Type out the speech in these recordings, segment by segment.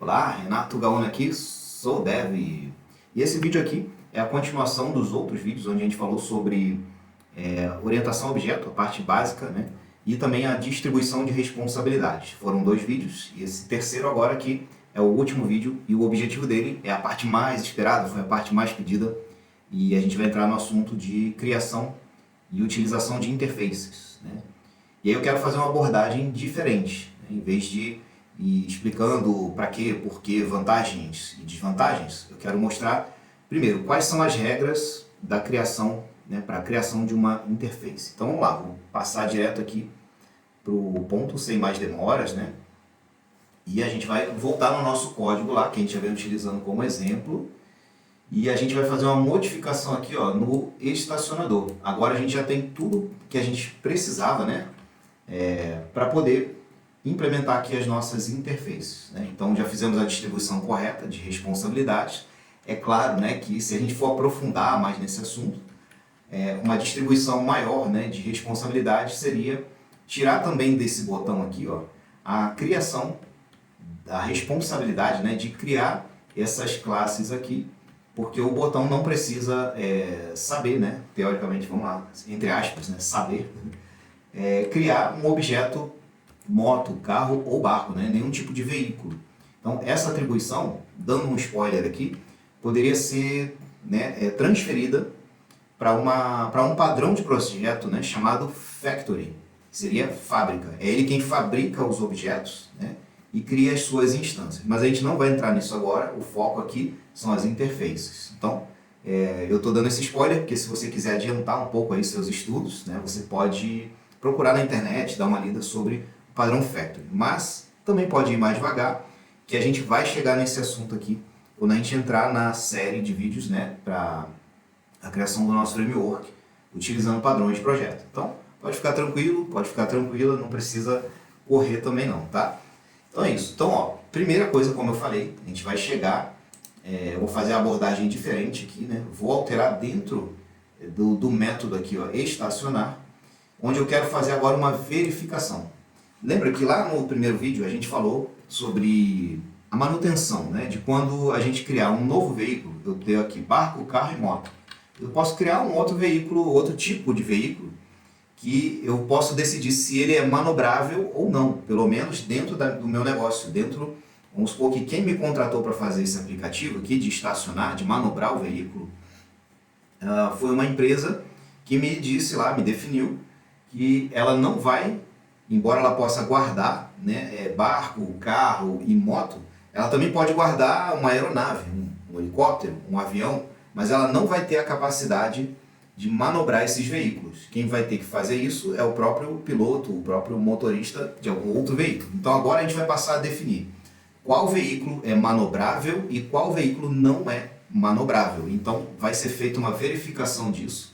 Olá, Renato Gaona aqui, sou Dev. E esse vídeo aqui é a continuação dos outros vídeos onde a gente falou sobre orientação a objeto, a parte básica, né? E também a distribuição de responsabilidades. Foram dois vídeos e esse terceiro agora aqui é o último vídeo e o objetivo dele é a parte mais esperada, foi a parte mais pedida e a gente vai entrar no assunto de criação e utilização de interfaces, né? E aí eu quero fazer uma abordagem diferente, né? Em vez de ir explicando para quê, por quê, vantagens e desvantagens, eu quero mostrar, primeiro, quais são as regras da criação, né, para a criação de uma interface. Então vamos lá, vou passar direto aqui para o ponto, sem mais demoras, né? E a gente vai voltar no nosso código lá, que a gente já vem utilizando como exemplo, e a gente vai fazer uma modificação aqui, ó, no estacionador. Agora a gente já tem tudo que a gente precisava, né, para poder implementar aqui as nossas interfaces, né? Então já fizemos a distribuição correta de responsabilidades. É claro, né, que se a gente for aprofundar mais nesse assunto, uma distribuição maior, né, de responsabilidades seria tirar também desse botão aqui, ó, a criação da responsabilidade, né, de criar essas classes aqui, porque o botão não precisa saber, né, teoricamente, vamos lá, entre aspas, né, saber, criar um objeto moto, carro ou barco, né? Nenhum tipo de veículo. Então essa atribuição, dando um spoiler aqui, poderia ser, né, transferida para um padrão de projeto, né, chamado Factory, que seria fábrica. É ele quem fabrica os objetos, né, e cria as suas instâncias. Mas a gente não vai entrar nisso agora, o foco aqui são as interfaces. Então eu estou dando esse spoiler, porque se você quiser adiantar um pouco aí seus estudos, né, você pode procurar na internet, dar uma lida sobre padrão Factory, mas também pode ir mais devagar, que a gente vai chegar nesse assunto aqui quando a gente entrar na série de vídeos, né, para a criação do nosso framework, utilizando padrões de projeto. Então, pode ficar tranquilo, pode ficar tranquila, não precisa correr também não, tá? Então é isso. Então, ó, primeira coisa, como eu falei, a gente vai chegar, eu vou fazer a abordagem diferente aqui, né, vou alterar dentro do método aqui, ó, estacionar, onde eu quero fazer agora uma verificação. Lembra que lá no primeiro vídeo a gente falou sobre a manutenção, né? De quando a gente criar um novo veículo, eu tenho aqui barco, carro e moto. Eu posso criar um outro veículo, outro tipo de veículo, que eu posso decidir se ele é manobrável ou não, pelo menos dentro do meu negócio. Vamos supor que quem me contratou para fazer esse aplicativo aqui de estacionar, de manobrar o veículo, foi uma empresa que me disse lá, me definiu, que ela não vai, embora ela possa guardar, né, barco, carro e moto, ela também pode guardar uma aeronave, um helicóptero, um avião, mas ela não vai ter a capacidade de manobrar esses veículos. Quem vai ter que fazer isso é o próprio piloto, o próprio motorista de algum outro veículo. Então agora a gente vai passar a definir qual veículo é manobrável e qual veículo não é manobrável. Então vai ser feita uma verificação disso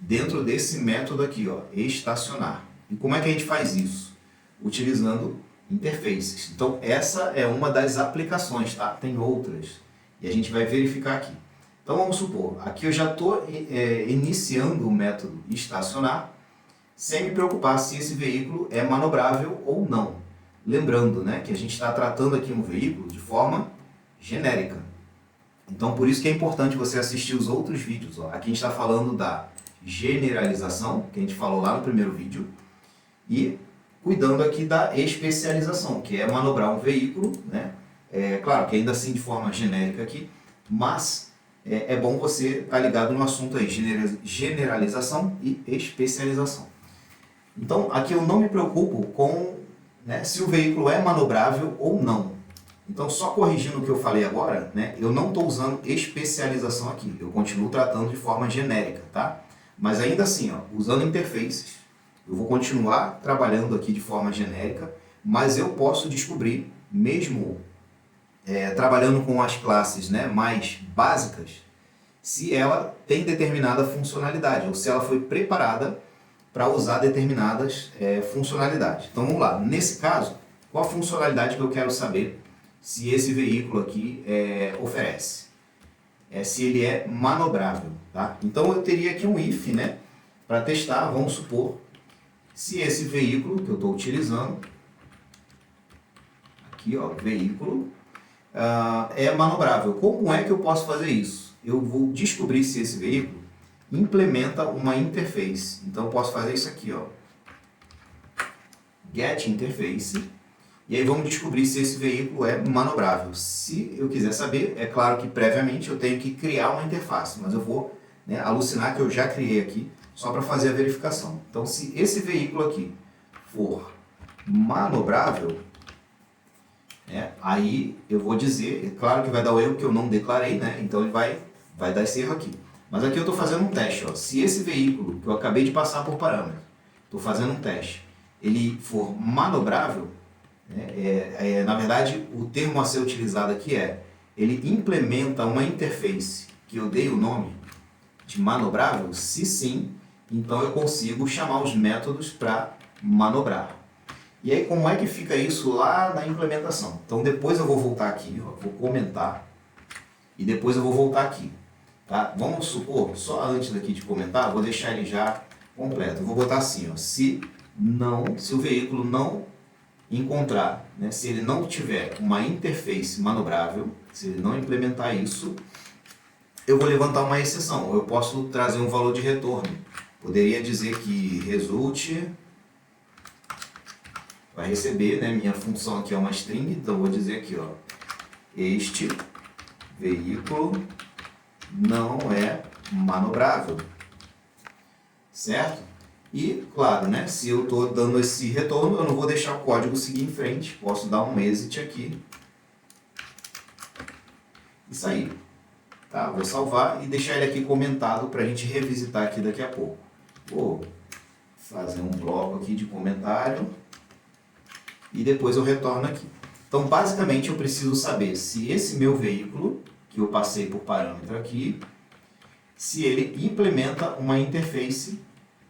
dentro desse método aqui, ó, estacionar. E como é que a gente faz isso? Utilizando interfaces. Então essa é uma das aplicações, tá? Tem outras. E a gente vai verificar aqui. Então vamos supor, aqui eu já estou iniciando o método estacionar, sem me preocupar se esse veículo é manobrável ou não. Lembrando, né, que a gente está tratando aqui um veículo de forma genérica. Então por isso que é importante você assistir os outros vídeos. Ó. Aqui a gente está falando da generalização, que a gente falou lá no primeiro vídeo, e cuidando aqui da especialização, que é manobrar um veículo, né? Claro que ainda assim de forma genérica aqui, mas é bom você estar ligado no assunto aí, generalização e especialização. Então aqui eu não me preocupo com, né, se o veículo é manobrável ou não. Então só corrigindo o que eu falei agora, né, eu não estou usando especialização aqui, eu continuo tratando de forma genérica, tá? Mas ainda assim, ó, usando interfaces, eu vou continuar trabalhando aqui de forma genérica, mas eu posso descobrir, mesmo trabalhando com as classes, né, mais básicas, se ela tem determinada funcionalidade, ou se ela foi preparada para usar determinadas funcionalidades. Então vamos lá, nesse caso, qual a funcionalidade que eu quero saber se esse veículo aqui oferece? Se ele é manobrável, tá? Então eu teria aqui um if, né, para testar, vamos supor, se esse veículo que eu estou utilizando, aqui ó, veículo, é manobrável. Como é que eu posso fazer isso? Eu vou descobrir se esse veículo implementa uma interface. Então eu posso fazer isso aqui, ó. Get interface. E aí vamos descobrir se esse veículo é manobrável. Se eu quiser saber, é claro que previamente eu tenho que criar uma interface, mas eu vou, né, alucinar que eu já criei aqui só para fazer a verificação. Então se esse veículo aqui for manobrável, aí eu vou dizer, é claro que vai dar o erro que eu não declarei, né? Então ele vai dar esse erro aqui. Mas aqui eu estou fazendo um teste, ó. Se esse veículo que eu acabei de passar por parâmetro, estou fazendo um teste, ele for manobrável, na verdade o termo a ser utilizado aqui ele implementa uma interface que eu dei o nome de manobrável. Se sim, então eu consigo chamar os métodos para manobrar. E aí como é que fica isso lá na implementação? Então depois eu vou voltar aqui, ó, vou comentar e depois eu vou voltar aqui. Tá? Vamos supor, só antes daqui de comentar, vou deixar ele já completo. Eu vou botar assim, ó, se o veículo não encontrar, né, se ele não tiver uma interface manobrável, se ele não implementar isso, eu vou levantar uma exceção. Eu posso trazer um valor de retorno. Poderia dizer que result vai receber, né, minha função aqui é uma string, então eu vou dizer aqui, ó, este veículo não é manobrável, certo? E, claro, né, se eu estou dando esse retorno, eu não vou deixar o código seguir em frente. Posso dar um exit aqui e sair. Tá? Vou salvar e deixar ele aqui comentado para a gente revisitar aqui daqui a pouco. Vou fazer um bloco aqui de comentário e depois eu retorno aqui. Então, basicamente, eu preciso saber se esse meu veículo, que eu passei por parâmetro aqui, se ele implementa uma interface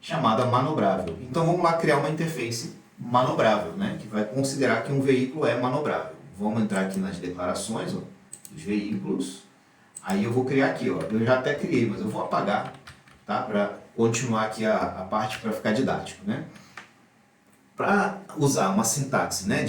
chamada manobrável. Então vamos lá criar uma interface manobrável, né, que vai considerar que um veículo é manobrável. Vamos entrar aqui nas declarações, ó, dos veículos. Aí eu vou criar aqui, ó, eu já até criei, mas eu vou apagar, tá, para continuar aqui a parte para ficar didático, né? Para usar uma sintaxe, né,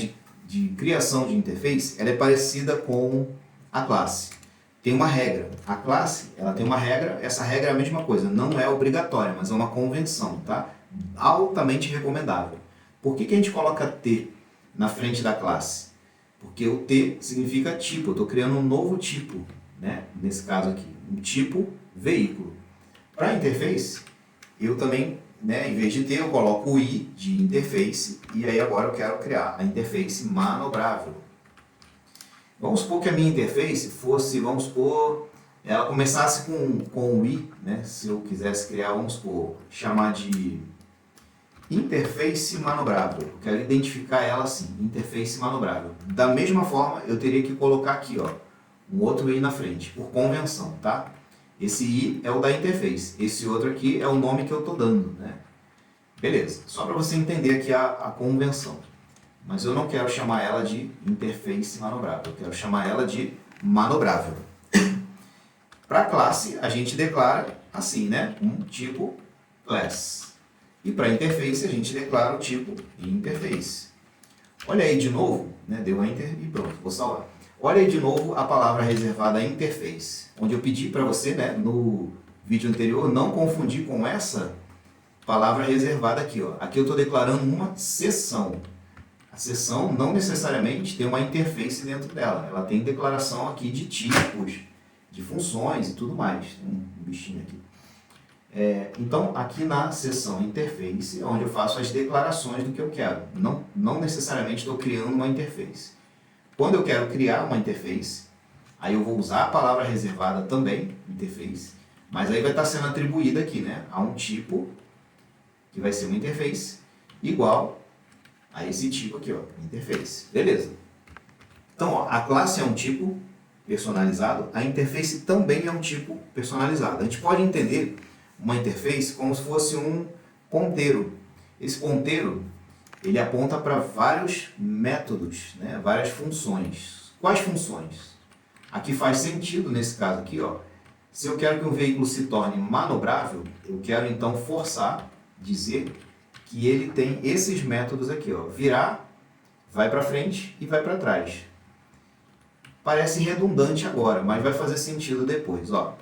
de criação de interface, ela é parecida com a classe. Tem uma regra. A classe, ela tem uma regra, essa regra é a mesma coisa, não é obrigatória, mas é uma convenção, tá? Altamente recomendável. Por que a gente coloca T na frente da classe? Porque o T significa tipo, eu estou criando um novo tipo, né? Nesse caso aqui, um tipo veículo. Para a interface, eu também, né, em vez de T, eu coloco o I de interface, e aí agora eu quero criar a interface manobrável. Vamos supor que a minha interface fosse, vamos supor, ela começasse com o I, né? Se eu quisesse criar, vamos supor, chamar de interface manobrável. Eu quero identificar ela assim, interface manobrável. Da mesma forma, eu teria que colocar aqui, ó, um outro I na frente, por convenção, tá? Esse I é o da interface, esse outro aqui é o nome que eu estou dando, né? Beleza, só para você entender aqui a convenção. Mas eu não quero chamar ela de interface manobrável, eu quero chamar ela de manobrável. Para a classe, a gente declara assim, né? Um tipo class. E para a interface, a gente declara o tipo interface. Olha aí de novo, né? Deu enter e pronto, vou salvar. Olha aí de novo a palavra reservada interface, onde eu pedi para você, né, no vídeo anterior, não confundir com essa palavra reservada aqui, ó. Aqui eu estou declarando uma seção. A seção não necessariamente tem uma interface dentro dela. Ela tem declaração aqui de tipos, de funções e tudo mais. Tem um bichinho aqui. Então, aqui na seção interface, onde eu faço as declarações do que eu quero. Não necessariamente estou criando uma interface. Quando eu quero criar uma interface, aí eu vou usar a palavra reservada também, interface, mas aí vai estar sendo atribuída aqui, né, a um tipo, que vai ser uma interface, igual a esse tipo aqui, ó, interface. Beleza. Então, ó, a classe é um tipo personalizado, a interface também é um tipo personalizado. A gente pode entender uma interface como se fosse um ponteiro. Esse ponteiro, ele aponta para vários métodos, né, várias funções. Quais funções? Aqui faz sentido nesse caso aqui, ó. Se eu quero que um veículo se torne manobrável, eu quero então forçar, dizer que ele tem esses métodos aqui, ó, virar, vai para frente e vai para trás. parece redundante agora, mas vai fazer sentido depois. Ó,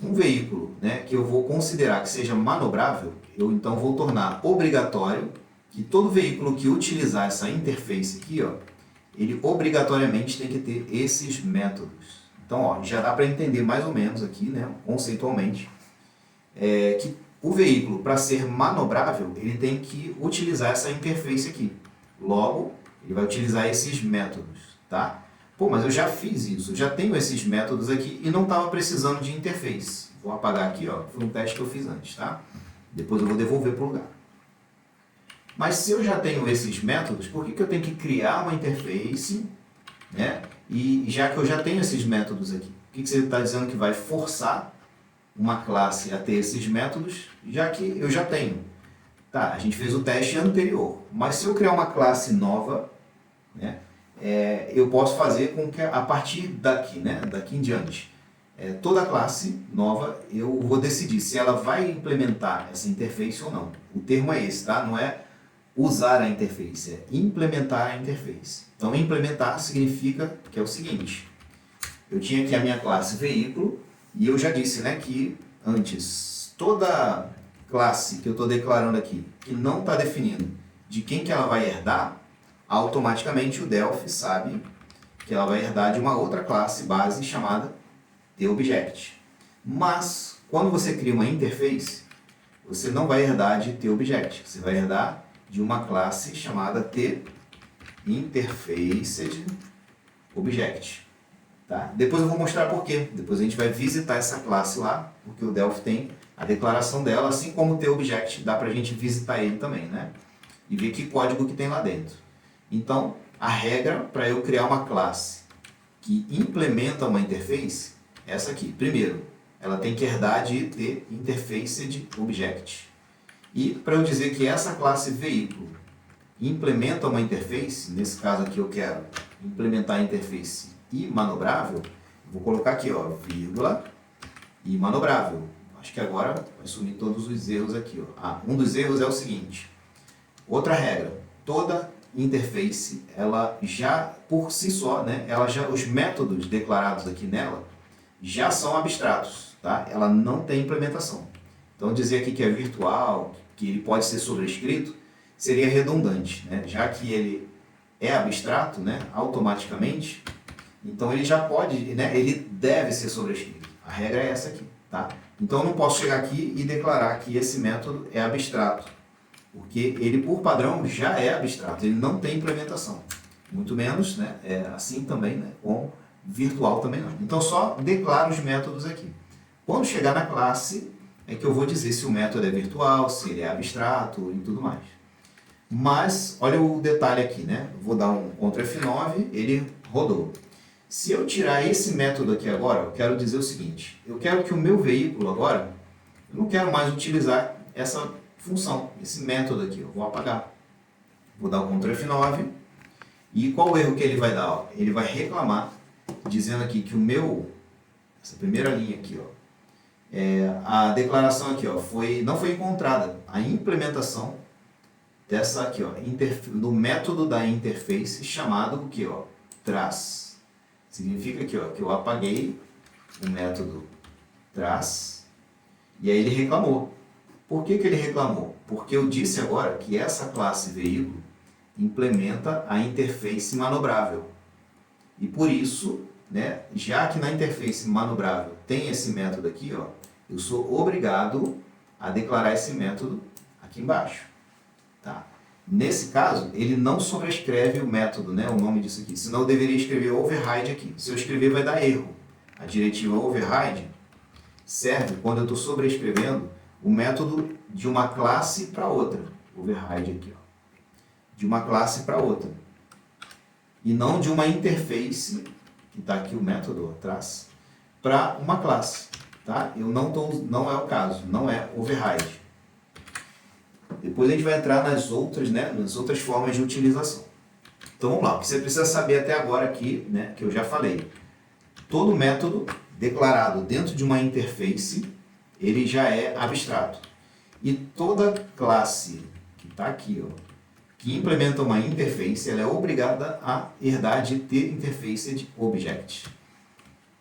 um veículo, né, que eu vou considerar que seja manobrável, eu então vou tornar obrigatório que todo veículo que utilizar essa interface aqui, ó, ele obrigatoriamente tem que ter esses métodos. Então, ó, já dá para entender mais ou menos aqui, né, conceitualmente, que o veículo, para ser manobrável, ele tem que utilizar essa interface aqui. Logo, ele vai utilizar esses métodos, tá? Pô, mas eu já fiz isso, eu já tenho esses métodos aqui e não estava precisando de interface. Vou apagar aqui, ó, foi um teste que eu fiz antes, tá? Depois eu vou devolver para o lugar. Mas se eu já tenho esses métodos, por que eu tenho que criar uma interface, né? E já que eu já tenho esses métodos aqui, o que você está dizendo que vai forçar uma classe a ter esses métodos, já que eu já tenho? Tá, a gente fez o teste anterior, mas se eu criar uma classe nova, né, eu posso fazer com que a partir daqui, né, daqui em diante, toda classe nova eu vou decidir se ela vai implementar essa interface ou não. O termo é esse, tá? Não é usar a interface, é implementar a interface. Então, implementar significa que é o seguinte: eu tinha aqui a minha classe veículo e eu já disse, né, que antes toda classe que eu estou declarando aqui, que não está definindo de quem que ela vai herdar, automaticamente o Delphi sabe que ela vai herdar de uma outra classe base chamada TObject. Mas, quando você cria uma interface, você não vai herdar de TObject, você vai herdar de uma classe chamada TInterfacedObject. Tá? Depois eu vou mostrar por quê. Depois a gente vai visitar essa classe lá, porque o Delphi tem a declaração dela, assim como o TObject, dá para a gente visitar ele também, né? E ver que código que tem lá dentro. Então, a regra para eu criar uma classe que implementa uma interface é essa aqui. Primeiro, ela tem que herdar de TInterfacedObject. E para eu dizer que essa classe veículo implementa uma interface, nesse caso aqui eu quero implementar a interface imanobrável, vou colocar aqui, ó, vírgula, imanobrável. Acho que agora vai sumir todos os erros aqui, ó. Um dos erros é o seguinte: outra regra, toda interface, ela já por si só, né, os métodos declarados aqui nela já são abstratos, tá? Ela não tem implementação. Então dizer aqui que é virtual, que ele pode ser sobrescrito, seria redundante, né? Já que ele é abstrato, né, automaticamente, então ele já pode, né, ele deve ser sobrescrito. A regra é essa aqui, tá? Então eu não posso chegar aqui e declarar que esse método é abstrato, porque ele por padrão já é abstrato, ele não tem implementação. Muito menos, né, assim também, né, com virtual também não. Então só declaro os métodos aqui. Quando chegar na classe, é que eu vou dizer se o método é virtual, se ele é abstrato e tudo mais. Mas, olha o detalhe aqui, né? Vou dar um Ctrl F9, ele rodou. Se eu tirar esse método aqui agora, eu quero dizer o seguinte: eu quero que o meu veículo agora, eu não quero mais utilizar essa função, esse método aqui, eu vou apagar. Vou dar o Ctrl F9, e qual o erro que ele vai dar? Ó? Ele vai reclamar, dizendo aqui que essa primeira linha aqui, ó, a declaração aqui, ó, não foi encontrada a implementação dessa aqui, ó, do método da interface chamado o que, ó, traz. Significa aqui, ó, que eu apaguei o método traz e aí ele reclamou. Por que ele reclamou? Porque eu disse agora que essa classe veículo implementa a interface manobrável. E por isso, né, já que na interface manobrável tem esse método aqui, ó, eu sou obrigado a declarar esse método aqui embaixo. Tá? Nesse caso, ele não sobrescreve o método, né, o nome disso aqui, senão eu deveria escrever override aqui. Se eu escrever vai dar erro. A diretiva override serve quando eu estou sobrescrevendo o método de uma classe para outra. Override aqui, ó. De uma classe para outra. E não de uma interface, que está aqui o método atrás, para uma classe. Tá? Não é o caso, não é override. Depois a gente vai entrar nas outras formas de utilização. Então vamos lá, o que você precisa saber até agora aqui, né, que eu já falei. Todo método declarado dentro de uma interface, ele já é abstrato. E toda classe que está aqui, ó, que implementa uma interface, ela é obrigada a herdar de interfaced object.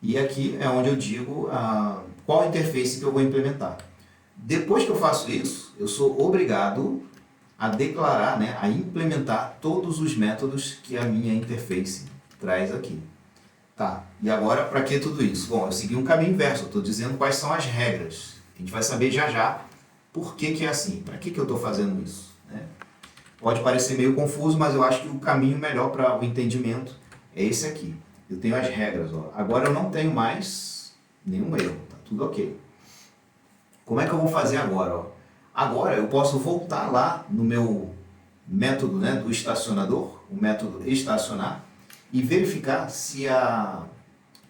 E aqui é onde eu digo qual interface que eu vou implementar. Depois que eu faço isso, eu sou obrigado a declarar, né, a implementar todos os métodos que a minha interface traz aqui. Tá, e agora para que tudo isso? Bom, eu segui um caminho inverso, eu estou dizendo quais são as regras. A gente vai saber já já por que é assim, para que eu estou fazendo isso, né? Pode parecer meio confuso, mas eu acho que o caminho melhor para o entendimento é esse aqui. Eu tenho as regras, ó. Agora eu não tenho mais nenhum erro, tá tudo ok. Como é que eu vou fazer agora? Ó? Agora eu posso voltar lá no meu método, né, do estacionador, o método estacionar, e verificar se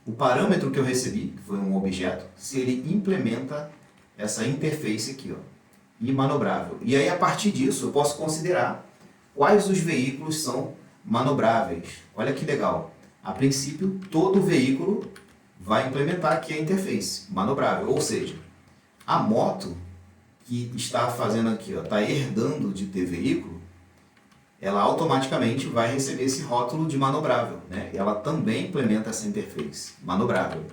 o parâmetro que eu recebi, que foi um objeto, se ele implementa essa interface aqui, ó, imanobrável. E aí, a partir disso, eu posso considerar quais os veículos são manobráveis. Olha que legal. A princípio, todo veículo vai implementar aqui a interface manobrável. Ou seja, a moto que está fazendo aqui, está herdando de ter veículo, ela automaticamente vai receber esse rótulo de manobrável, né? Ela também implementa essa interface manobrável.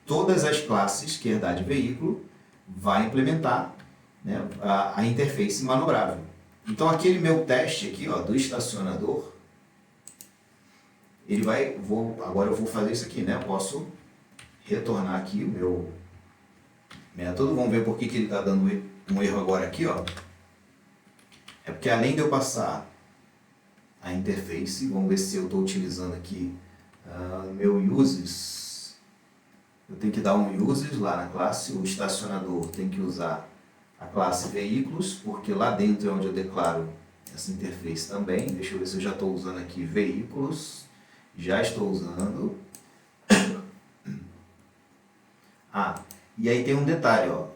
Todas as classes que herdar de veículo vai implementar, né, a interface manobrável. Então aquele meu teste aqui, ó, do estacionador, ele vai, agora eu vou fazer isso aqui, né? Eu posso retornar aqui o meu método. Vamos ver por que ele está dando um erro agora aqui, ó. É porque além de eu passar a interface, vamos ver se eu estou utilizando aqui meu uses. Eu tenho que dar um uses lá na classe, o estacionador tem que usar a classe veículos, porque lá dentro é onde eu declaro essa interface também. Deixa eu ver se eu já estou usando aqui veículos. Já estou usando. E aí tem um detalhe, ó.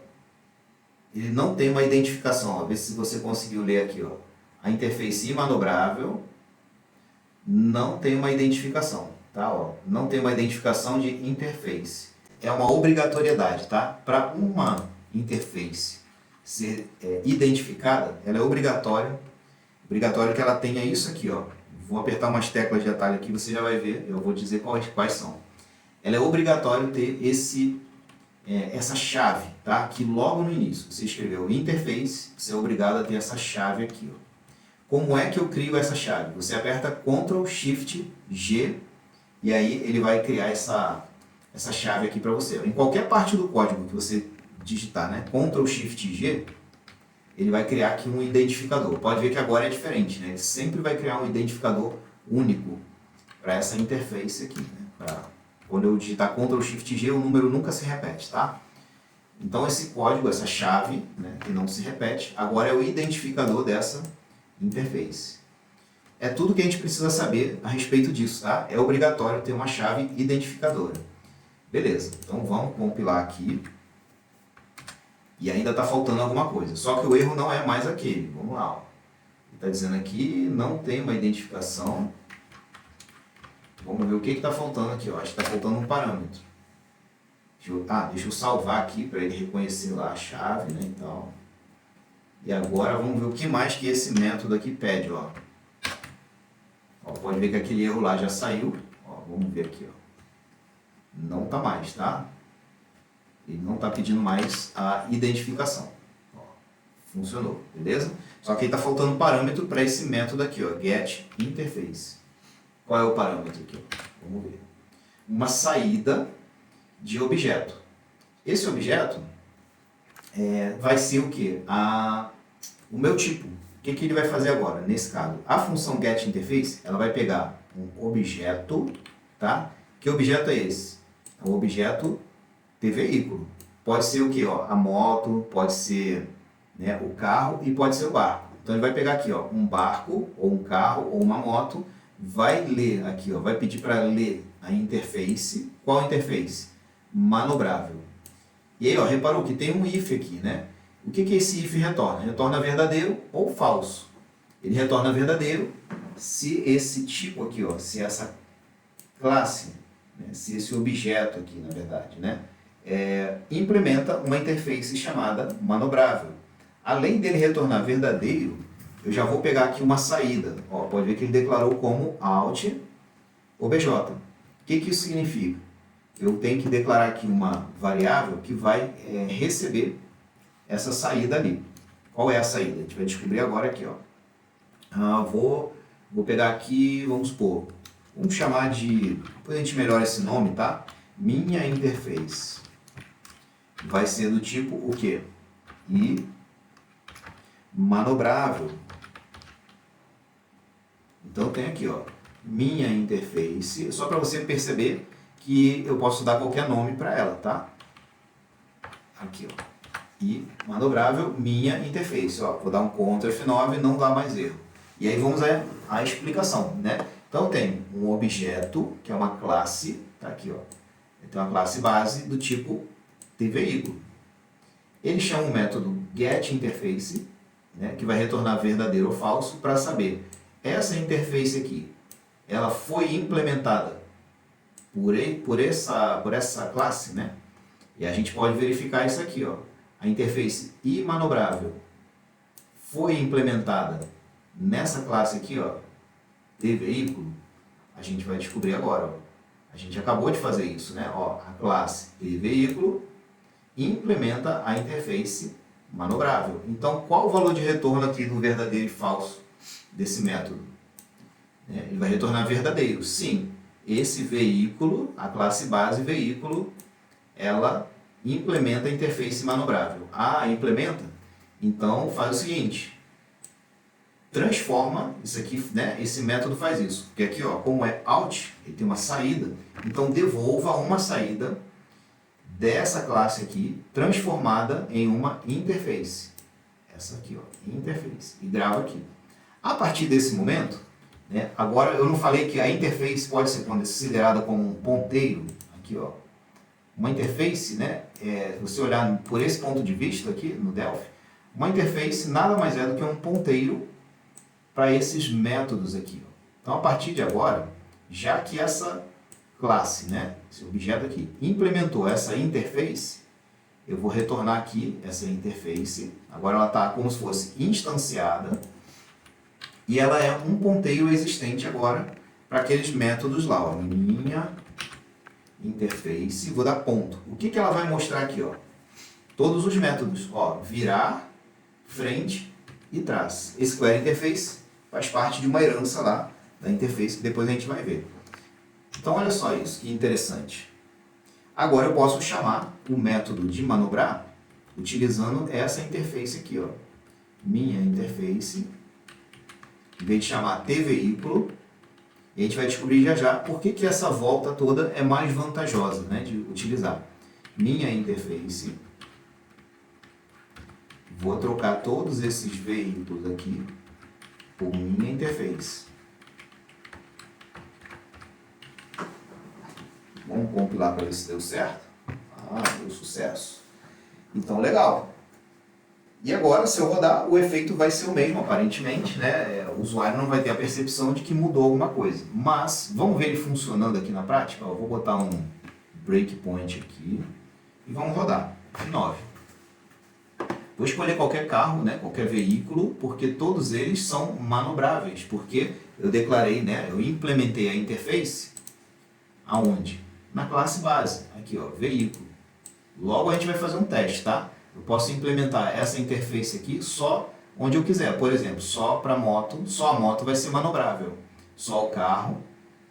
Ele não tem uma identificação, ó. Vê se você conseguiu ler aqui, ó. A interface imanobrável não tem uma identificação, tá? Ó, não tem uma identificação de interface. É uma obrigatoriedade, tá? Para uma interface ser identificada, ela é obrigatório que ela tenha isso aqui, ó. Vou apertar umas teclas de atalho aqui, você já vai ver, eu vou dizer quais são. Ela é obrigatório ter essa chave, tá? Que logo no início você escreveu interface, você é obrigado a ter essa chave aqui, ó. Como é que eu crio essa chave? Você aperta Ctrl Shift G e aí ele vai criar essa chave aqui para você. Em qualquer parte do código que você digitar, né, Ctrl Shift G, ele vai criar aqui um identificador. Pode ver que agora é diferente, né? Ele sempre vai criar um identificador único para essa interface aqui, né? Quando eu digitar Ctrl Shift G, o número nunca se repete, tá? Então esse código, essa chave, né, que não se repete, agora é o identificador dessa interface. É tudo que a gente precisa saber a respeito disso, tá? É obrigatório ter uma chave identificadora. Beleza, então vamos compilar aqui. E ainda está faltando alguma coisa. Só que o erro não é mais aquele. Vamos lá. Ele está dizendo aqui, não tem uma identificação. Vamos ver o que está faltando aqui. Eu acho que está faltando um parâmetro. Deixa eu salvar aqui para ele reconhecer lá a chave, né, e tal. E agora vamos ver o que mais que esse método aqui pede, ó. Pode ver que aquele erro lá já saiu. Vamos ver aqui, ó. Não está mais, tá? Ele não está pedindo mais a identificação. Funcionou, beleza? Só que aí está faltando um parâmetro para esse método aqui, ó, getInterface. Qual é o parâmetro aqui? Vamos ver. Uma saída de objeto. Esse objeto vai ser o quê? O meu tipo. O que ele vai fazer agora? Nesse caso, a função getInterface, ela vai pegar um objeto, tá? Que objeto é esse? É o objeto de veículo. Pode ser o que? A moto, pode ser, né, o carro e pode ser o barco. Então ele vai pegar aqui, ó, um barco, ou um carro, ou uma moto, vai ler aqui, ó, vai pedir para ler a interface. Qual interface? Manobrável. E aí, ó, reparou que tem um if aqui, né? O que esse if retorna? Retorna verdadeiro ou falso. Ele retorna verdadeiro se esse tipo aqui, ó, se essa classe, né, se esse objeto aqui, na verdade, né, implementa uma interface chamada manobrável. Além dele retornar verdadeiro, eu já vou pegar aqui uma saída. Ó, pode ver que ele declarou como Alt OBJ. O que isso significa? Eu tenho que declarar aqui uma variável que vai receber essa saída ali. Qual é a saída? A gente vai descobrir agora aqui, ó. Vou pegar aqui, vamos supor, vamos chamar de, depois a gente melhora esse nome, tá? Minha interface. Vai ser do tipo o quê? E manobrável. Então tem aqui, ó, minha interface, só para você perceber que eu posso dar qualquer nome para ela, tá? Aqui, ó, e manobrável, minha interface, ó, vou dar um Ctrl F9 e não dá mais erro. E aí vamos à explicação, né? Então tem um objeto, que é uma classe, tá aqui, ó, tem uma classe base do tipo TVeículo. Ele chama o método getInterface, né, que vai retornar verdadeiro ou falso para saber essa interface aqui, ela foi implementada por essa classe, né? E a gente pode verificar isso aqui, ó. A interface imanobrável foi implementada nessa classe aqui, ó, TVeículo. A gente vai descobrir agora, ó. A gente acabou de fazer isso, né? Ó, a classe TVeículo implementa a interface manobrável. Então, qual o valor de retorno aqui do verdadeiro e falso desse método? Ele vai retornar verdadeiro. Sim, esse veículo, a classe base veículo, ela implementa a interface manobrável. Implementa? Então, faz o seguinte, transforma isso aqui, né? Esse método faz isso. Porque aqui, ó, como é Alt, ele tem uma saída, então devolva uma saída dessa classe aqui, transformada em uma interface. Essa aqui, ó, interface. E grava aqui. A partir desse momento, né, agora eu não falei que a interface pode ser considerada como um ponteiro. Aqui, ó. Uma interface, né, se você olhar por esse ponto de vista aqui no Delphi, uma interface nada mais é do que um ponteiro para esses métodos aqui. Ó. Então, a partir de agora, já que essa classe, né, esse objeto aqui, implementou essa interface, eu vou retornar aqui essa interface. Agora ela está como se fosse instanciada e ela é um ponteiro existente agora para aqueles métodos lá, ó, minha interface, vou dar ponto. O que ela vai mostrar aqui? Ó? Todos os métodos, ó, virar, frente e trás. Esse query interface faz parte de uma herança lá da interface que depois a gente vai ver. Então, olha só isso, que interessante. Agora eu posso chamar o método de manobrar utilizando essa interface aqui, ó. Minha interface, em vez de chamar TVeículo, e a gente vai descobrir já por que essa volta toda é mais vantajosa, né, de utilizar. Minha interface, vou trocar todos esses veículos aqui por minha interface. Vamos compilar para ver se deu certo. Deu sucesso. Então, legal. E agora, se eu rodar, o efeito vai ser o mesmo, aparentemente, né? O usuário não vai ter a percepção de que mudou alguma coisa. Mas, vamos ver ele funcionando aqui na prática? Eu vou botar um breakpoint aqui e vamos rodar. F9. Vou escolher qualquer carro, né? Qualquer veículo, porque todos eles são manobráveis. Porque eu declarei, né? Eu implementei a interface aonde? Na classe base. Aqui, ó, veículo. Logo a gente vai fazer um teste, tá? Eu posso implementar essa interface aqui só onde eu quiser. Por exemplo, só para moto, só a moto vai ser manobrável. Só o carro,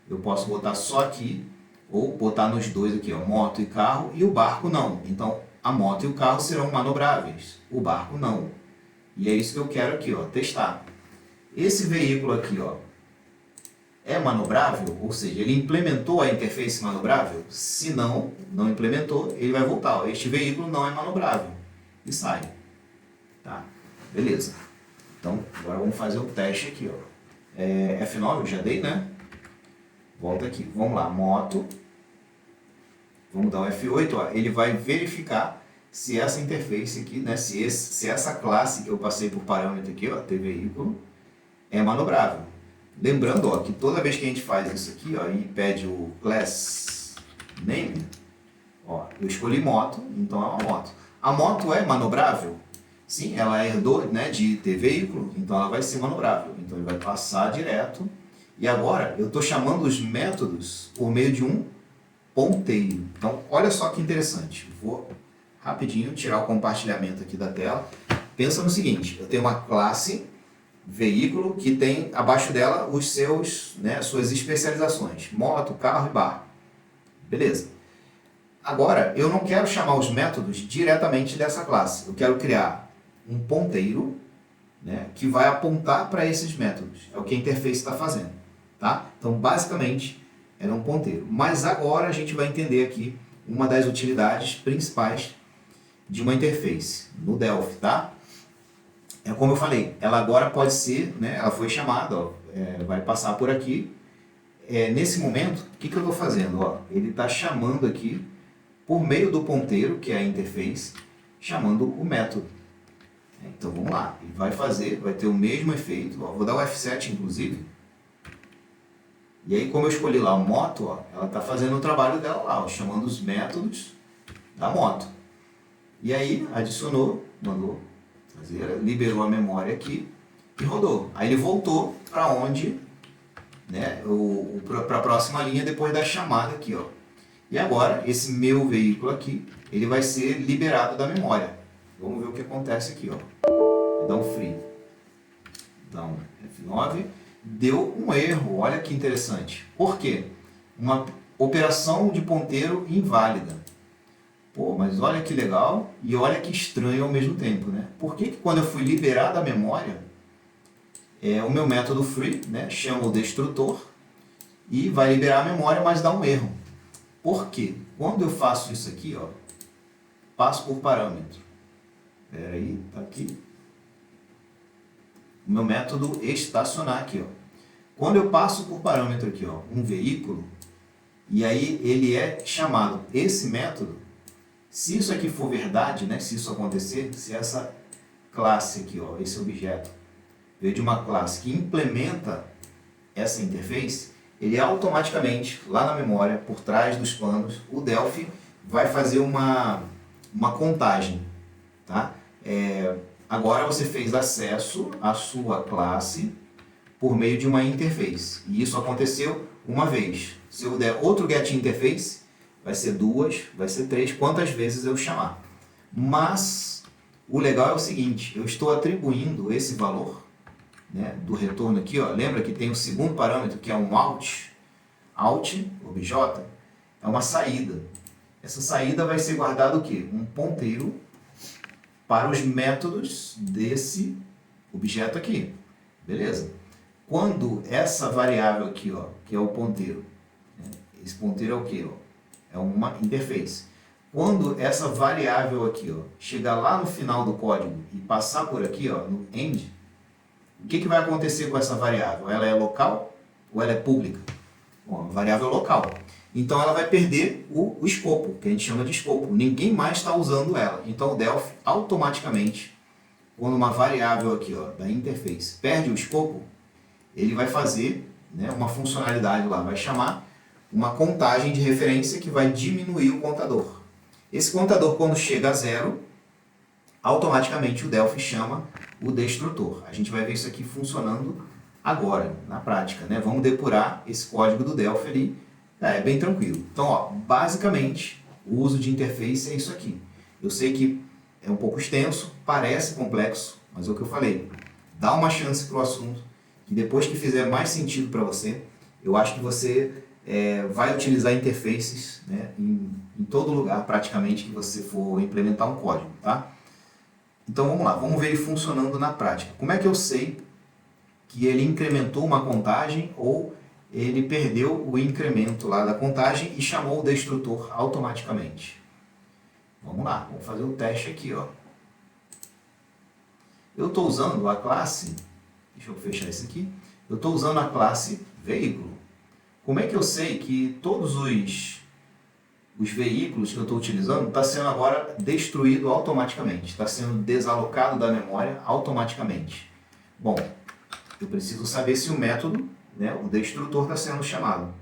eu posso botar só aqui, ou botar nos dois aqui, ó, moto e carro, e o barco não. Então, a moto e o carro serão manobráveis, o barco não. E é isso que eu quero aqui, ó, testar. Esse veículo aqui, ó, é manobrável, ou seja, ele implementou a interface manobrável? Se não, não implementou, ele vai voltar. Ó, este veículo não é manobrável. E sai. Tá? Beleza. Então, agora vamos fazer o teste aqui. Ó. F9 eu já dei, né? Volta aqui. Vamos lá, moto. Vamos dar o F8. Ó. Ele vai verificar se essa interface aqui, né? Se essa classe que eu passei por parâmetro aqui, ó, TVeículo, é manobrável. Lembrando, ó, que toda vez que a gente faz isso aqui, ó, e pede o class name, ó, eu escolhi moto, então é uma moto. A moto é manobrável? Sim, ela herdou, né, de ter veículo, então ela vai ser manobrável. Então ele vai passar direto. E agora eu estou chamando os métodos por meio de um ponteiro. Então olha só que interessante. Vou rapidinho tirar o compartilhamento aqui da tela. Pensa no seguinte, eu tenho uma classe veículo que tem abaixo dela os seus, né, suas especializações, moto, carro e barco. Beleza. Agora, eu não quero chamar os métodos diretamente dessa classe. Eu quero criar um ponteiro, né, que vai apontar para esses métodos. É o que a interface está fazendo. Tá? Então, basicamente, era um ponteiro. Mas agora a gente vai entender aqui uma das utilidades principais de uma interface no Delphi. Tá? É como eu falei, ela agora pode ser, né, ela foi chamada, ó, vai passar por aqui. Nesse momento, o que eu estou fazendo? Ó, ele está chamando aqui, por meio do ponteiro, que é a interface, chamando o método. Então vamos lá, ele vai fazer, vai ter o mesmo efeito, ó, vou dar o F7 inclusive. E aí como eu escolhi lá o moto, ó, ela está fazendo o trabalho dela lá, ó, chamando os métodos da moto. E aí adicionou, mandou fazer, liberou a memória aqui e rodou. Aí ele voltou para onde, né, para a próxima linha depois da chamada aqui, ó. E agora, esse meu veículo aqui, ele vai ser liberado da memória. Vamos ver o que acontece aqui, ó. Vou dar um free. Dá um F9. Deu um erro, olha que interessante. Por quê? Uma operação de ponteiro inválida. Pô, mas olha que legal e olha que estranho ao mesmo tempo, né? Por que quando eu fui liberar da memória, o meu método free, né, chama o destrutor e vai liberar a memória, mas dá um erro. Por quê? Quando eu faço isso aqui, ó, passo por parâmetro. Espera aí, tá aqui. O meu método estacionar aqui, ó. Quando eu passo por parâmetro aqui, ó, um veículo, e aí ele é chamado esse método, se isso aqui for verdade, né, se isso acontecer, se essa classe aqui, ó, esse objeto, veio de uma classe que implementa essa interface, ele automaticamente, lá na memória, por trás dos panos, o Delphi vai fazer uma contagem. Tá? Agora você fez acesso à sua classe por meio de uma interface. E isso aconteceu uma vez. Se eu der outro getInterface, vai ser 2, vai ser 3, quantas vezes eu chamar. Mas o legal é o seguinte, eu estou atribuindo esse valor, né, do retorno aqui, ó, lembra que tem o segundo parâmetro que é um out, obj, é uma saída. Essa saída vai ser guardado o quê? Um ponteiro para os métodos desse objeto aqui. Beleza? Quando essa variável aqui, ó, que é o ponteiro, né, esse ponteiro é o quê? Ó? É uma interface. Quando essa variável aqui, ó, chegar lá no final do código e passar por aqui, ó, no end, o que vai acontecer com essa variável? Ela é local ou ela é pública? Bom, a variável é local. Então ela vai perder o escopo, que a gente chama de escopo. Ninguém mais está usando ela. Então o Delphi automaticamente, quando uma variável aqui, ó, da interface perde o escopo, ele vai fazer, né, uma funcionalidade lá, vai chamar uma contagem de referência que vai diminuir o contador. Esse contador, quando chega a zero, automaticamente o Delphi chama o destrutor. A gente vai ver isso aqui funcionando agora, na prática, né? Vamos depurar esse código do Delphi ali. É bem tranquilo. Então, ó, basicamente, o uso de interface é isso aqui. Eu sei que é um pouco extenso, parece complexo, mas é o que eu falei. Dá uma chance para o assunto, e depois que fizer mais sentido para você, eu acho que você vai utilizar interfaces, né, em todo lugar, praticamente, que você for implementar um código, tá? Então vamos lá, vamos ver ele funcionando na prática. Como é que eu sei que ele incrementou uma contagem ou ele perdeu o incremento lá da contagem e chamou o destrutor automaticamente? Vamos lá, vamos fazer o teste aqui, ó. Eu estou usando a classe, deixa eu fechar isso aqui, eu estou usando a classe veículo. Como é que eu sei que todos os veículos que eu estou utilizando está sendo agora destruído automaticamente, está sendo desalocado da memória automaticamente? Bom, eu preciso saber se o método, né, o destrutor, está sendo chamado.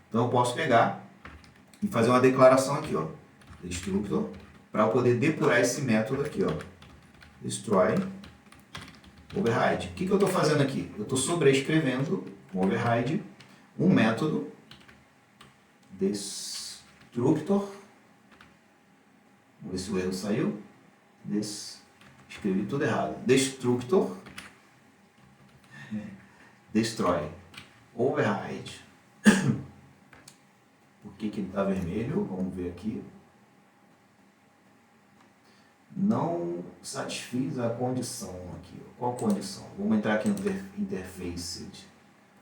Então eu posso pegar e fazer uma declaração aqui, ó, destrutor, para eu poder depurar esse método aqui, ó. destroy, override. O que eu estou fazendo aqui? Eu estou sobrescrevendo com override um método destructor. Vamos ver se o erro saiu. Escrevi tudo errado. Destructor destroy, override. Por que ele está vermelho? Vamos ver aqui. Não satisfiz a condição aqui. Qual condição? Vamos entrar aqui no interface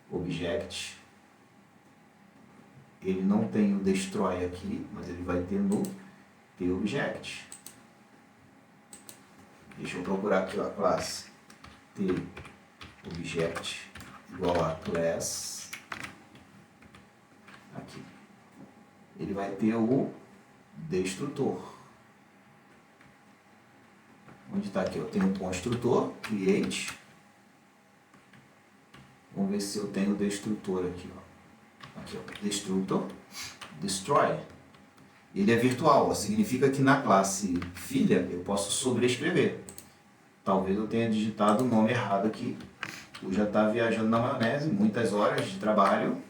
object. Ele não tem o destroy aqui, mas ele vai ter no TObject. Deixa eu procurar aqui a classe TObject igual a class. Aqui. Ele vai ter o destrutor. Onde está aqui? Eu tenho um construtor, create. Vamos ver se eu tenho o destrutor aqui. Ó. Aqui, ó. Destrutor, destroy. Ele é virtual, ó. Significa que na classe filha eu posso sobrescrever. Talvez eu tenha digitado o nome errado aqui. Eu já está viajando na maionese, muitas horas de trabalho.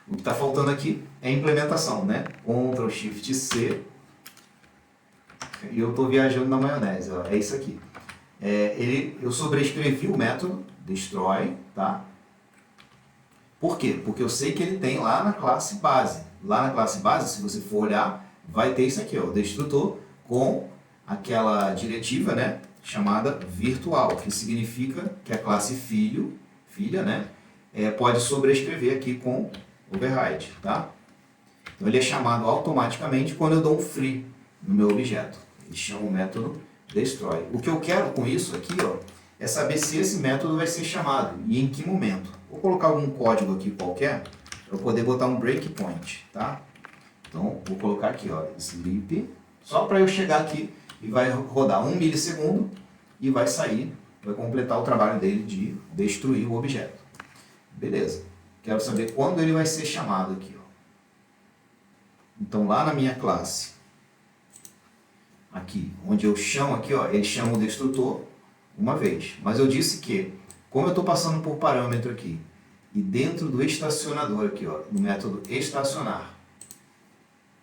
O que está faltando aqui é a implementação, né? Ctrl Shift C. E eu estou viajando na maionese, ó. É isso aqui. Eu sobrescrevi o método destroy, tá? Por quê? Porque eu sei que ele tem lá na classe base. Lá na classe base, se você for olhar, vai ter isso aqui, ó, o destrutor com aquela diretiva, né, chamada virtual, que significa que a classe filha, né, pode sobrescrever aqui com override, tá? Então ele é chamado automaticamente quando eu dou um free no meu objeto. Ele chama o método destroy. O que eu quero com isso aqui, ó, é saber se esse método vai ser chamado e em que momento. Vou colocar algum código aqui qualquer para eu poder botar um breakpoint, tá? Então vou colocar aqui, ó, sleep, só para eu chegar aqui e vai rodar 1 milissegundo e vai sair, vai completar o trabalho dele de destruir o objeto. Beleza. Quero saber quando ele vai ser chamado aqui, ó. Então lá na minha classe, aqui, onde eu chamo aqui, ó, ele chama o destrutor uma vez. Mas eu disse que, como eu estou passando por parâmetro aqui, e dentro do estacionador aqui, ó, no método estacionar,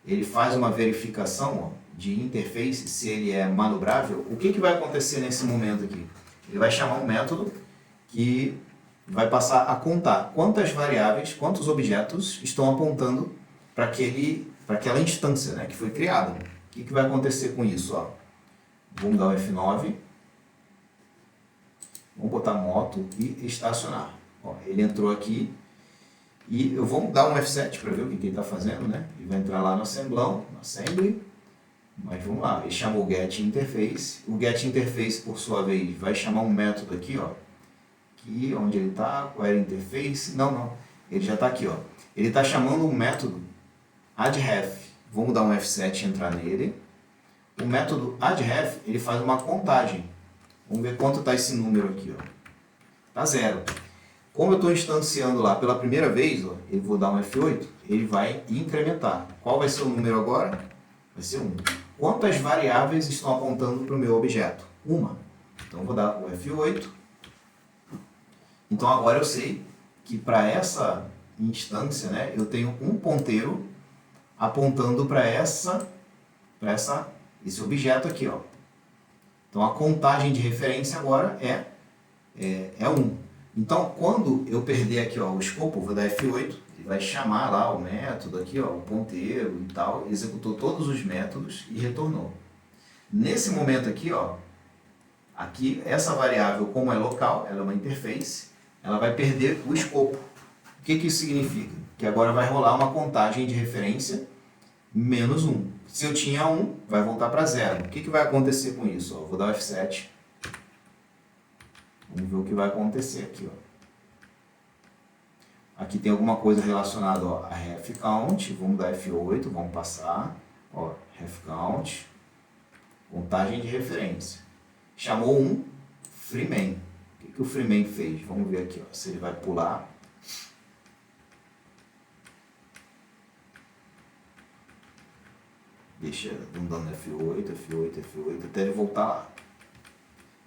ele faz uma verificação, ó, de interface, se ele é manobrável, o que vai acontecer nesse momento aqui? Ele vai chamar um método que vai passar a contar quantas variáveis, quantos objetos estão apontando para aquela instância, né, que foi criada. O que vai acontecer com isso? Ó? Vamos dar o F9. Vamos botar moto e estacionar. Ó, ele entrou aqui e eu vou dar um F7 para ver o que ele está fazendo, né? Ele vai entrar lá no assemblão, no assembly. Mas vamos lá, ele chamou o getInterface. O getInterface, por sua vez, vai chamar um método aqui, ó. Aqui, onde ele está, qual era o interface? Não. Ele já está aqui, ó. Ele está chamando um método addRef. Vamos dar um F7 e entrar nele. O método addRef, ele faz uma contagem. Vamos ver quanto está esse número aqui, ó. Tá 0. Como eu estou instanciando lá pela primeira vez, ó, eu vou dar um F8, ele vai incrementar. Qual vai ser o número agora? Vai ser 1. Quantas variáveis estão apontando para o meu objeto? Uma. Então eu vou dar o F8. Então agora eu sei que para essa instância, né, eu tenho um ponteiro apontando para esse objeto aqui, ó. Então a contagem de referência agora é 1. Então quando eu perder aqui, ó, o escopo, vou dar F8, ele vai chamar lá o método aqui, ó, o ponteiro e tal, executou todos os métodos e retornou. Nesse momento aqui, ó, aqui essa variável, como é local, ela é uma interface, ela vai perder o escopo. O que isso significa? Que agora vai rolar uma contagem de referência menos 1. Se eu tinha 1, vai voltar para 0. O que vai acontecer com isso? Ó, vou dar o F7. Vamos ver o que vai acontecer aqui. Ó. Aqui tem alguma coisa relacionada, ó, a ref count. Vamos dar F8, vamos passar. Ó, ref count. Contagem de referência. Chamou um freeman. O que o freeman fez? Vamos ver aqui, ó, se ele vai pular. Deixa, vamos dando F8, até ele voltar lá.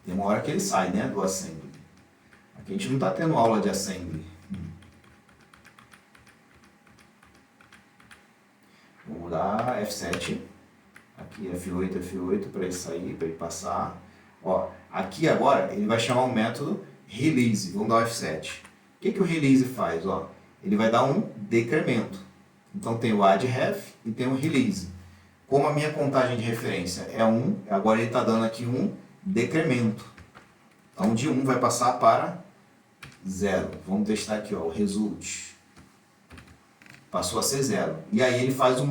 Tem uma hora que ele sai, né, do assembly. Aqui a gente não está tendo aula de assembly. Vamos dar F7. Aqui F8, F8 para ele sair, para ele passar. Ó, aqui agora ele vai chamar um método release. Vamos dar o F7. O que o release faz? Ó, ele vai dar um decremento. Então tem o addRef e tem o release. Como a minha contagem de referência é 1, agora ele está dando aqui um decremento. Então de 1 vai passar para 0. Vamos testar aqui, ó, o result. Passou a ser 0. E aí ele faz um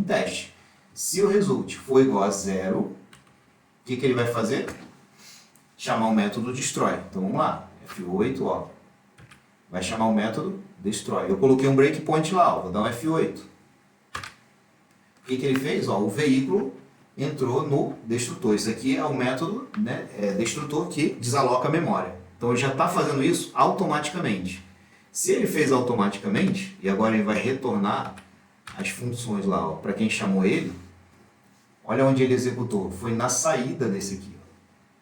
teste. Se o result for igual a 0, o que ele vai fazer? Chamar o método destroy. Então vamos lá. F8, ó. Vai chamar o método destroy. Eu coloquei um breakpoint lá, ó. Vou dar um F8. O que ele fez? Ó, o veículo entrou no destrutor. Isso aqui é o método, né, destrutor que desaloca a memória. Então ele já está fazendo isso automaticamente. Se ele fez automaticamente, e agora ele vai retornar as funções lá, para quem chamou ele, olha onde ele executou. Foi na saída desse aqui. Ó.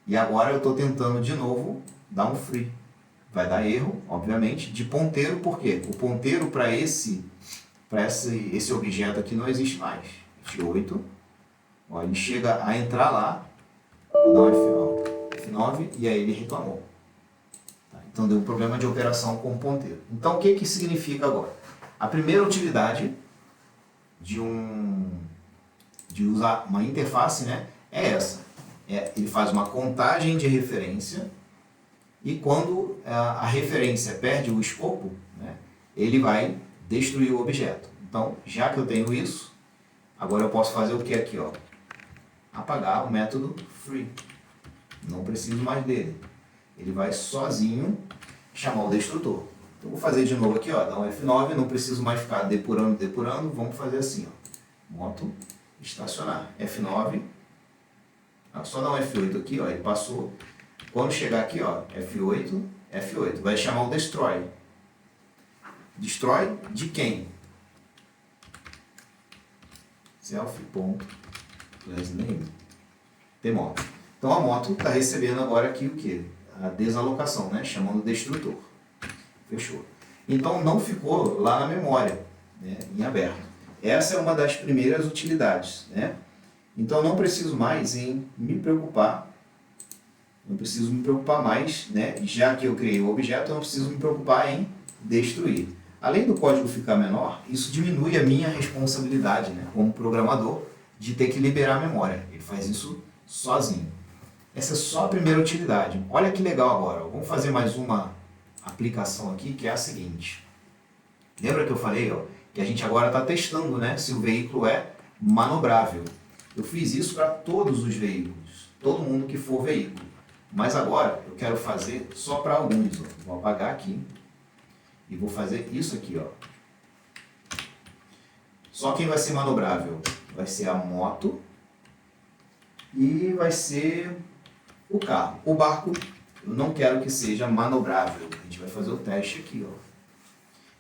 E agora eu estou tentando de novo dar um free. Vai dar erro, obviamente, de ponteiro, por quê? O ponteiro para esse objeto aqui não existe mais. F8, ó, ele chega a entrar lá, vou dar um F9 e aí ele reclamou. Tá? Então deu um problema de operação com o ponteiro. Então o que significa agora? A primeira utilidade de usar uma interface, né, é essa. Ele faz uma contagem de referência e quando a referência perde o escopo, né, ele vai destruir o objeto. Então, já que eu tenho isso, agora eu posso fazer o que aqui? Ó? Apagar o método free. Não preciso mais dele. Ele vai sozinho chamar o destrutor. Então, vou fazer de novo aqui, ó, dar um F9, não preciso mais ficar depurando. Vamos fazer assim, ó. Moto, estacionar. F9. Só dar um F8 aqui, ó, ele passou. Quando chegar aqui, ó, F8, F8. Vai chamar o destroy. Destroy de quem? Self.className. Tem moto. Então a moto está recebendo agora aqui o que? A desalocação, né? Chamando o destrutor. Fechou. Então não ficou lá na memória, né? Em aberto. Essa é uma das primeiras utilidades, né? Então não preciso mais me preocupar. Não preciso me preocupar mais, né? Já que eu criei o objeto, eu não preciso me preocupar em destruir. Além do código ficar menor, isso diminui a minha responsabilidade, né, como programador, de ter que liberar a memória. Ele faz isso sozinho. Essa é só a primeira utilidade. Olha que legal agora. Vamos fazer mais uma aplicação aqui, que é a seguinte. Lembra que eu falei, ó, que a gente agora está testando, né, se o veículo é manobrável. Eu fiz isso para todos os veículos, todo mundo que for veículo. Mas agora eu quero fazer só para alguns. Ó. Vou apagar aqui. E vou fazer isso aqui, ó. Só quem vai ser manobrável vai ser a moto e vai ser o carro. O barco eu não quero que seja manobrável. A gente vai fazer o teste aqui, ó.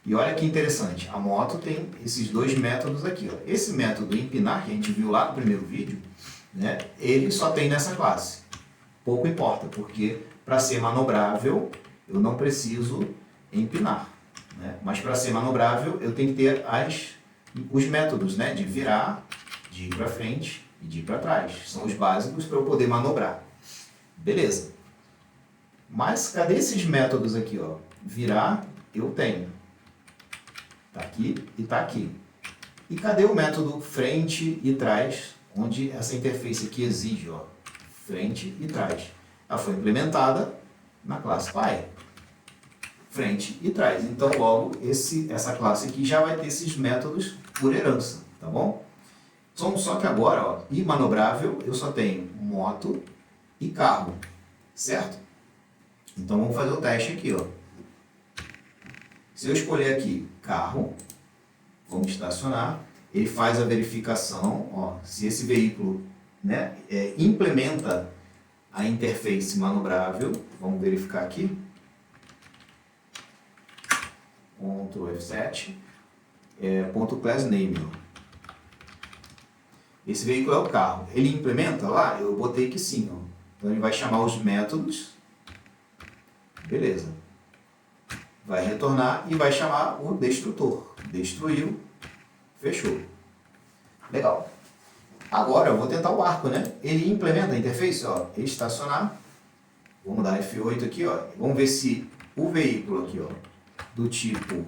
E olha que interessante, a moto tem esses dois métodos aqui, ó. Esse método empinar, que a gente viu lá no primeiro vídeo, né, ele só tem nessa classe. Pouco importa, porque para ser manobrável eu não preciso empinar. Né? Mas para ser manobrável, eu tenho que ter os métodos, né? De virar, de ir para frente e de ir para trás. São os básicos para eu poder manobrar. Beleza. Mas cadê esses métodos aqui? Ó? Virar, eu tenho. Está aqui e está aqui. E cadê o método frente e trás, onde essa interface aqui exige, ó, frente e trás? Ela foi implementada na classe Pi. Frente e trás. Então, logo, essa classe aqui já vai ter esses métodos por herança, tá bom? Só que agora, ó, e manobrável, eu só tenho moto e carro, certo? Então, vamos fazer o teste aqui, ó. Se eu escolher aqui carro, vamos estacionar, ele faz a verificação, ó, se esse veículo, né, implementa a interface manobrável, vamos verificar aqui. Ctrl F7, .className. Esse veículo é o carro. Ele implementa lá? Eu botei que sim. Ó. Então ele vai chamar os métodos, beleza. Vai retornar e vai chamar o destrutor. Destruiu, fechou. Legal. Agora eu vou tentar o arco, né? Ele implementa a interface, ó, estacionar. Vamos dar F8 aqui, ó. Vamos ver se o veículo aqui, ó, do tipo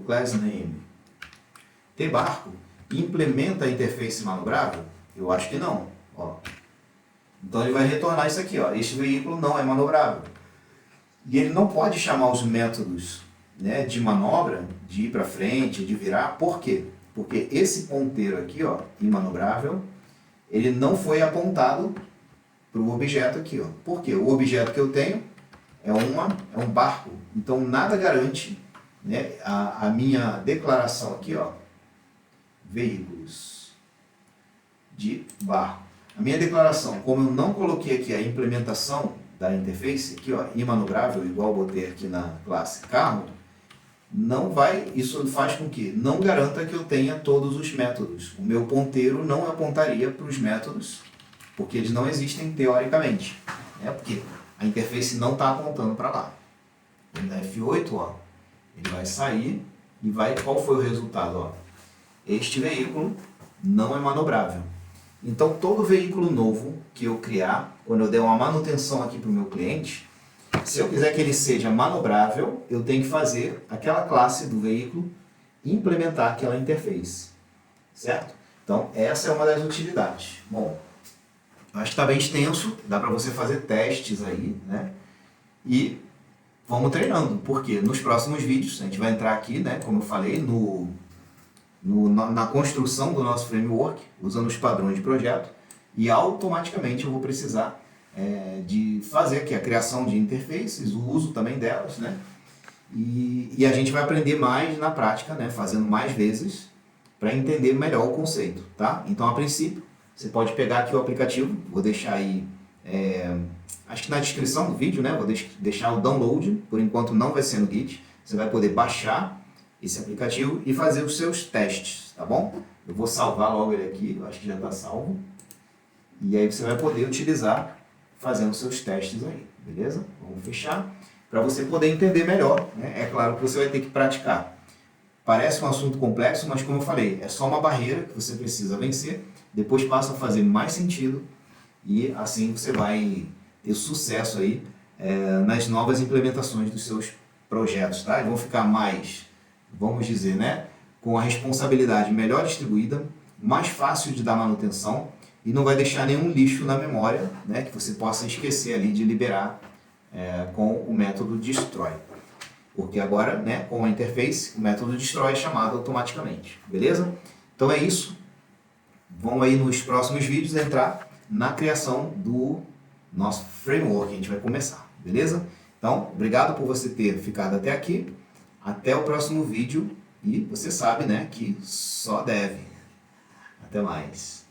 .className tbarco implementa a interface manobrável? Eu acho que não, ó. Então ele vai retornar isso aqui, ó. Este veículo não é manobrável. E ele não pode chamar os métodos, né, de manobra, de ir para frente, de virar. Por quê? Porque esse ponteiro aqui, ó, imanobrável, ele não foi apontado para o objeto aqui, ó. Por quê? O objeto que eu tenho é um barco. Então nada garante, né, a minha declaração aqui, ó, veículos de barco. A minha declaração, como eu não coloquei aqui a implementação da interface, aqui, ó, imanobrável, igual eu botei aqui na classe carro, não vai, isso faz com que não garanta que eu tenha todos os métodos. O meu ponteiro não apontaria para os métodos, porque eles não existem teoricamente, né? Porque a interface não está apontando para lá. Vou dar F8, ó, ele vai sair e vai, qual foi o resultado? Ó? Este veículo não é manobrável. Então todo veículo novo que eu criar, quando eu der uma manutenção aqui para o meu cliente, se eu quiser que ele seja manobrável, eu tenho que fazer aquela classe do veículo implementar aquela interface, certo? Então essa é uma das utilidades. Bom, acho que está bem extenso, dá para você fazer testes aí, né? E vamos treinando, porque nos próximos vídeos a gente vai entrar aqui, né, como eu falei, na construção do nosso framework, usando os padrões de projeto, e automaticamente eu vou precisar de fazer aqui a criação de interfaces, o uso também delas, né? E a gente vai aprender mais na prática, né, fazendo mais vezes, para entender melhor o conceito, tá? Então, a princípio, você pode pegar aqui o aplicativo, vou deixar aí, acho que na descrição do vídeo, né, vou deixar o download, por enquanto não vai ser no Git, você vai poder baixar esse aplicativo e fazer os seus testes, tá bom? Eu vou salvar logo ele aqui, eu acho que já está salvo, e aí você vai poder utilizar fazendo os seus testes aí, beleza? Vamos fechar, para você poder entender melhor, né? É claro que você vai ter que praticar. Parece um assunto complexo, mas como eu falei, é só uma barreira que você precisa vencer, depois passa a fazer mais sentido e assim você vai ter sucesso aí nas novas implementações dos seus projetos, tá? E vão ficar mais, vamos dizer, né, com a responsabilidade melhor distribuída, mais fácil de dar manutenção e não vai deixar nenhum lixo na memória, né, que você possa esquecer ali de liberar com o método destroy. Porque agora, né, com a interface, o método destroy é chamado automaticamente, beleza? Então é isso. Vamos aí nos próximos vídeos entrar na criação do nosso framework, a gente vai começar, beleza? Então, obrigado por você ter ficado até aqui. Até o próximo vídeo e você sabe, né, que só deve. Até mais.